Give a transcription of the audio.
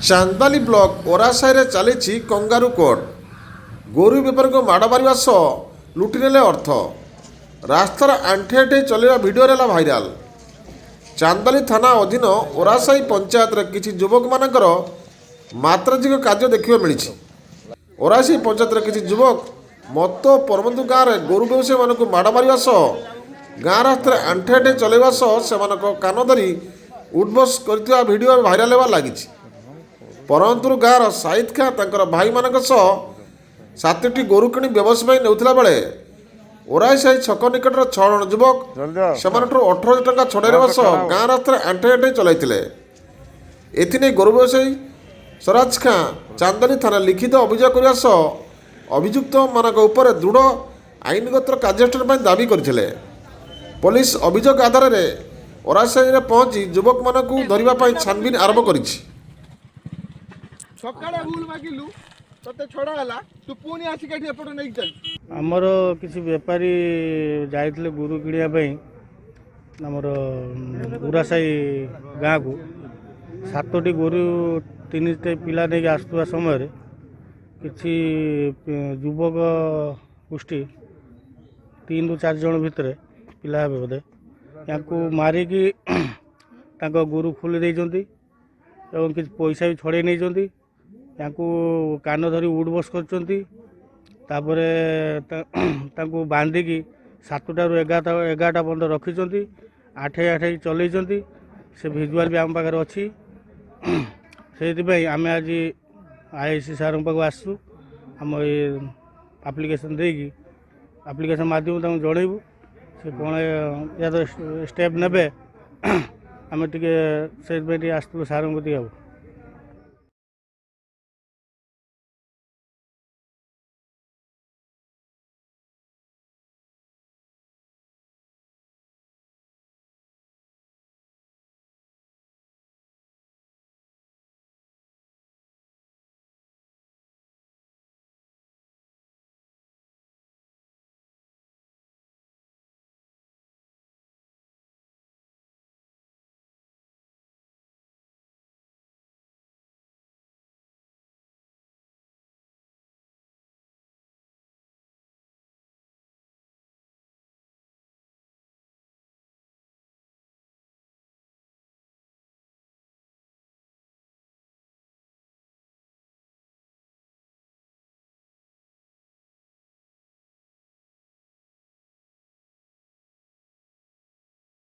Chandbali block ଓରାସାହିରେ ଚାଲିଛି kangaroo court. ଗୋରୁ ବେପାରୀଙ୍କୁ ମାଡ଼ ମାରିବା ସହ ଲୁଟି ନେଲେ ଅର୍ଥ। ରାସ୍ତାର ଆଣ୍ଠେଇ ଆଣ୍ଠେଇ ଚଳିବା ଭିଡ଼ିଓରେ ହେଲା ଭାଇରାଲ। ଚାନ୍ଦବାଲି ଥାନା ଅଧୀନ ଓରାସାହି ପଞ୍ଚାୟତରେ କିଛି ଯୁବକମାନଙ୍କର ମାତ୍ରାଧିକ କାର୍ଯ୍ୟ ଦେଖିବାକୁ ମିଳିଛି। ଓରାସାହି ପଞ୍ଚାୟତର କିଛି ଯୁବକ ମତ ପରବନ୍ଧୁ ଗାଁରେ ଗୋରୁ ବ୍ୟବସାୟୀମାନଙ୍କୁ ମାଡ଼ ମାରିବା ସହ ଗାଁ ରାସ୍ତାରେ ଆଣ୍ଠେଇ ଆଣ୍ଠେଇ ଚଳାଇବା ସହ ସେମାନଙ୍କ କାନ ଧରି ଉଠବସ କରିଥିବା ଭିଡ଼ିଓ ଭାଇରାଲ ହେବା ଲାଗିଛି। ପରନ୍ତରୁ ଗାଁର ସାଇଦ ଖାଁ ତାଙ୍କର ଭାଇମାନଙ୍କ ସହ 7ଟି ଗୋରୁ କିଣି ବ୍ୟବସାୟ ପାଇଁ ନେଉଥିଲା ବେଳେ ଓରାସାହି ଛକ ନିକଟର 6 ଜଣ ଯୁବକ ସେମାନଙ୍କଠାରୁ 18,000 ଟଙ୍କା ଛଡ଼ାଇବା ସହ ଗାଁ ରାସ୍ତାରେ ଆଣ୍ଠେଇ ଆଣ୍ଠେଇ ଚଳାଇଥିଲେ। ଏଥିନେଇ ଗୋରୁ ବ୍ୟବସାୟୀ ସ୍ୱରାଜ ଖାଁ ଚାନ୍ଦବାଲି ଥାନାରେ ଲିଖିତ ଅଭିଯୋଗ କରିବା ସହ ଅଭିଯୁକ୍ତମାନଙ୍କ ଉପରେ ଦୃଢ଼ ଆଇନଗତ କାର୍ଯ୍ୟାନୁଷ୍ଠାନ ପାଇଁ ଦାବି କରିଥିଲେ। ପୋଲିସ ଅଭିଯୋଗ ଆଧାରରେ ଓରାସାହିରେ ପହଞ୍ଚି ଯୁବକମାନଙ୍କୁ ଧରିବା ପାଇଁ ଛାନଭିନ ଆରମ୍ଭ କରିଛି। ସକାଳେ ଭୁଲ ମାଗିଲୁ ତତେ ଛଡ଼ା ହେଲା, ତୁ ପୁଣି ଆସିକି ଏଠି ଏପଟ ନେଇକି ଚାଲ। ଆମର କିଛି ବେପାରୀ ଯାଇଥିଲେ ଗୋରୁ କିଣିବା ପାଇଁ ଆମର ଓରାସାହି ଗାଁକୁ। 7ଟି ଗୋରୁ 3ଟି ପିଲା ନେଇକି ଆସୁଥିବା ସମୟରେ କିଛି ଯୁବକ ଗୋଷ୍ଠୀ 3ରୁ 4 ଜଣ ଭିତରେ ପିଲା ହେବେ ବୋଧେ, ତାଙ୍କୁ ମାରିକି ତାଙ୍କ ଗୋରୁ ଖୋଲି ଦେଇଛନ୍ତି ଏବଂ କିଛି ପଇସା ବି ଛଡ଼େଇ ନେଇଛନ୍ତି। ତାଙ୍କୁ କାନ ଧରି ଉଠବସ କରିଛନ୍ତି। ତାପରେ ତାଙ୍କୁ ବାନ୍ଧିକି 7ଟାରୁ 11ଟା ପର୍ଯ୍ୟନ୍ତ ରଖିଛନ୍ତି। ଆଠେଇ ଆଠେଇ ଚଲେଇଛନ୍ତି। ସେ ଭିଜୁଆଲ୍ ବି ଆମ ପାଖରେ ଅଛି। ସେଇଥିପାଇଁ ଆମେ ଆଜି IIC ସାର୍ଙ୍କ ପାଖକୁ ଆସିଛୁ। ଆମ ଏ ଆପ୍ଲିକେସନ୍ ଦେଇକି ଆପ୍ଲିକେସନ୍ ମାଧ୍ୟମରେ ତାଙ୍କୁ ଜଣେଇବୁ ସେ କ'ଣ ୟା ତ ଷ୍ଟେପ୍ ନେବେ। ଆମେ ଟିକେ ସେଇଥିପାଇଁ ଟିକେ ଆସିଥିଲୁ ସାର୍ଙ୍କ କତିକି ଆଉ।